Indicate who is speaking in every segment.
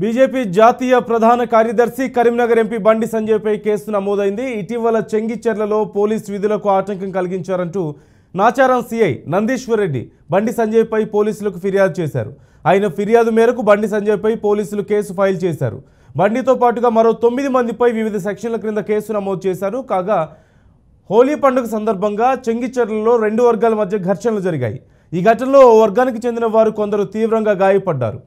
Speaker 1: BJP జాతీయ ప్రధాన కార్యదర్శి కరీంనగర్ ఎంపీ బండి సంజయ్పై కేసు నమోదైంది. ఇటీవల చెంగిచెర్లలో పోలీస్ విధులకు ఆటంకం కలిగించారంటూ నాచారం సీఐ నందీశ్వర్ రెడ్డి బండి సంజయ్పై పోలీసులకు ఫిర్యాదు చేశారు. ఆయన ఫిర్యాదు మేరకు బండి సంజయ్పై పోలీసులు కేసు ఫైల్ చేశారు. బండితో పాటుగా మరో 9 మందిపై వివిధ సెక్షన్ల క్రింద కేసు నమోదు చేశారు. కాగా హోలీ పండుగ సందర్భంగా చెంగిచెర్లలో 2 వర్గాల మధ్య ఘర్షణలు జరిగాయి. ఈ ఘటనలో ఓ వర్గానికి చెందిన వారు కొందరు తీవ్రంగా గాయపడ్డారు.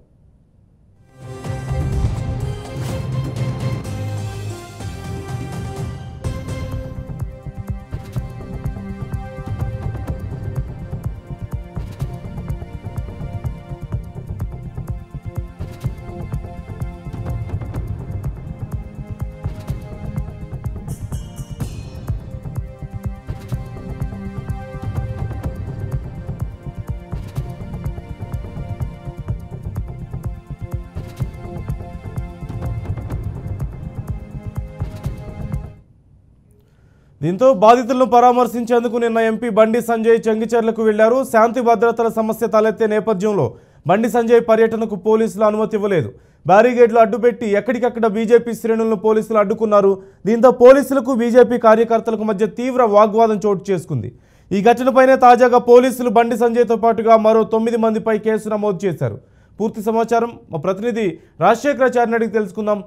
Speaker 1: దీంతో బాధితులను పరామర్శించేందుకు నిన్న ఎంపీ బండి సంజయ్ చెంగిచెర్లకు వెళ్లారు. శాంతి భద్రతల సమస్య తలెత్తే నేపథ్యంలో బండి సంజయ్ పర్యటనకు పోలీసులు అనుమతి ఇవ్వలేదు. బ్యారిగేడ్లు అడ్డుపెట్టి ఎక్కడికక్కడ బీజేపీ శ్రేణులను పోలీసులు అడ్డుకున్నారు. దీంతో పోలీసులకు బీజేపీ కార్యకర్తలకు మధ్య తీవ్ర వాగ్వాదం చోటు చేసుకుంది. ఈ ఘటనపైనే తాజాగా పోలీసులు బండి సంజయ్తో పాటుగా మరో 9 మందిపై కేసు నమోదు చేశారు. పూర్తి సమాచారం మా ప్రతినిధి రాజశేఖరాచారిని అడిగి తెలుసుకుందాం.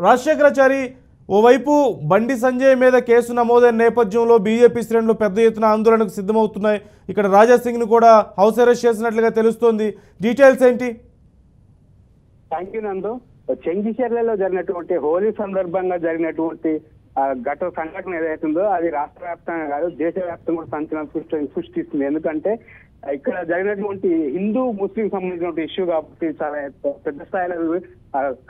Speaker 1: రాజశేఖరాచారి, ఓవైపు బండి సంజయ్ మీద కేసు నమోదైన నేపథ్యంలో బీజేపీ శ్రేణులు పెద్ద ఎత్తున ఆందోళనకు సిద్ధమవుతున్నాయి. ఇక్కడ రాజాసింగ్ను కూడా హౌస్ అరెస్ట్ చేసినట్లుగా తెలుస్తోంది. డీటెయిల్స్ ఏంటి?
Speaker 2: థ్యాంక్ యూ నందు. చెంగిచెర్లలో జరిగినటువంటి హోలీ సందర్భంగా జరిగినటువంటి సంఘటన ఏదైతుందో అది రాష్ట్ర వ్యాప్తంగా కాదు, దేశవ్యాప్తంగా కూడా సంచలనం సృష్టిస్తుంది. ఎందుకంటే ఇక్కడ జరిగినటువంటి హిందూ ముస్లిం సంబంధించిన ఇష్యూ కాబట్టి చాలా పెద్ద స్థాయిలో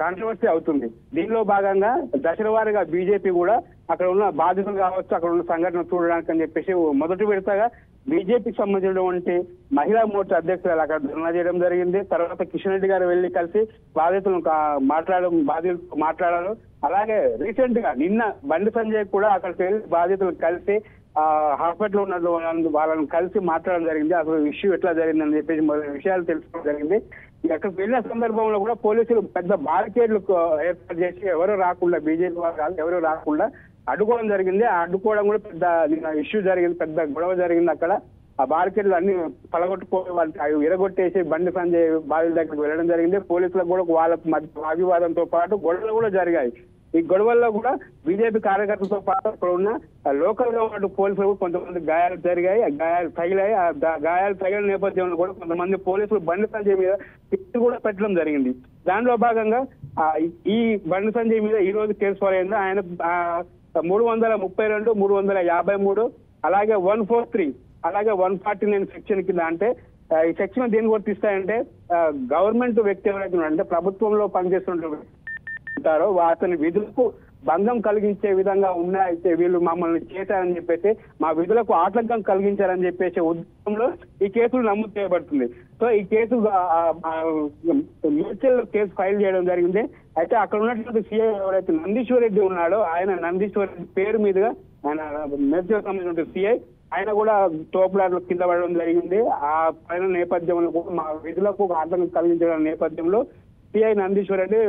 Speaker 2: కాంట్రవర్సీ అవుతుంది. దీనిలో భాగంగా దశల వారీగా బీజేపీ కూడా అక్కడ ఉన్న బాధితులు కావచ్చు, అక్కడ ఉన్న సంఘటన చూడడానికి అని చెప్పేసి మొదటి విడతగా బీజేపీకి సంబంధించినటువంటి మహిళా మోర్చా అధ్యక్షురాలు అక్కడ ధర్నా చేయడం జరిగింది. తర్వాత కిషన్ రెడ్డి గారు వెళ్లి కలిసి బాధితులను మాట్లాడారు. అలాగే రీసెంట్ గా నిన్న బండి సంజయ్ కూడా అక్కడికి వెళ్లి బాధితులు కలిసి హాస్పిటల్ ఉన్న వాళ్ళని కలిసి మాట్లాడడం జరిగింది. అసలు ఇష్యూ ఎట్లా జరిగిందని చెప్పేసి మొదటి విషయాలు తెలుసుకోవడం జరిగింది. అక్కడికి వెళ్ళిన సందర్భంలో కూడా పోలీసులు పెద్ద బారికేడ్లు ఏర్పాటు చేసి ఎవరు రాకుండా, బీజేపీ వాళ్ళు ఎవరు రాకుండా అడ్డుకోవడం జరిగింది. ఆ అడ్డుకోవడం కూడా పెద్ద ఇష్యూ జరిగింది, పెద్ద గొడవ జరిగింది. అక్కడ ఆ బారికేడ్లు అన్ని పలగొట్టుకోవడం, వాళ్ళు ఎరగొట్టేసి బండి సంజయ్ బాధితుల దగ్గరికి వెళ్ళడం జరిగింది. పోలీసులకు కూడా వాళ్ళ మధ్య వాగ్వివాదంతో పాటు గొడవలు కూడా జరిగాయి. ఈ గొడవల్లో కూడా బీజేపీ కార్యకర్తలతో పాటు అక్కడ ఉన్న లోకల్ గా ఉన్న పోలీసులకు కొంతమంది గాయాలు జరిగాయి, గాయాలు తగిలాయి. ఆ గాయాలు తగిలిన నేపథ్యంలో కూడా కొంతమంది పోలీసులు బండి సంజయ్ మీద కేసు కూడా పెట్టడం జరిగింది. దానిలో భాగంగా ఈ బండి సంజయ్ మీద ఈ రోజు కేసు ఫైల్ అయింది. ఆయన 332, 353, అలాగే 143, అలాగే 149 సెక్షన్ కింద, అంటే ఈ సెక్షన్ దేనికి వర్తిస్తాయంటే గవర్నమెంట్ వ్యక్తి ఎవరైతే అంటే ప్రభుత్వంలో పనిచేస్తుంటారో అతని విధులకు భంగం కలిగించే విధంగా ఉన్నాయితే వీళ్ళు మమ్మల్ని చేశారని చెప్పేసి, మా విధులకు ఆటంకం కలిగించారని చెప్పేసి ఉద్దేశంలో ఈ కేసులు నమోదు చేయబడుతుంది. సో ఈ కేసు మేడ్చల్ కేసు ఫైల్ చేయడం జరిగింది. అయితే అక్కడ ఉన్నటువంటి సీఐ ఎవరైతే నందీశ్వర్ రెడ్డి ఉన్నాడో, ఆయన నందీశ్వర్ రెడ్డి పేరు మీదుగా ఆయన మేడ్చల్ సంబంధించిన సీఐ ఆయన కూడా తోపులాటలు కింద పడడం జరిగింది. ఆ పైన నేపథ్యంలో కూడా మా విధులకు ఆటంకం కలిగించడం నేపథ్యంలో సిఐ నందీశ్వర్ రెడ్డి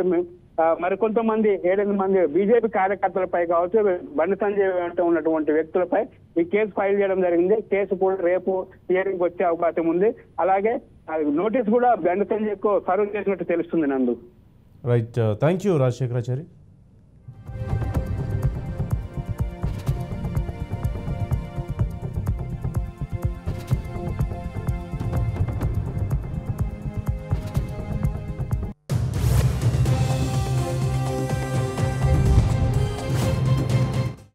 Speaker 2: మరికొంతమంది 7-8 మంది బీజేపీ కార్యకర్తలపై కావచ్చు, బండి సంజయ్ వెంట ఉన్నటువంటి వ్యక్తులపై ఈ కేసు ఫైల్ చేయడం జరిగింది. కేసు కూడా రేపు హియరింగ్ వచ్చే అవకాశం ఉంది. అలాగే నోటీస్ కూడా బండి సంజయ్కు సర్వ్ చేసినట్టు తెలుస్తుంది Nandu.
Speaker 1: Right, thank you Rajasekharachari.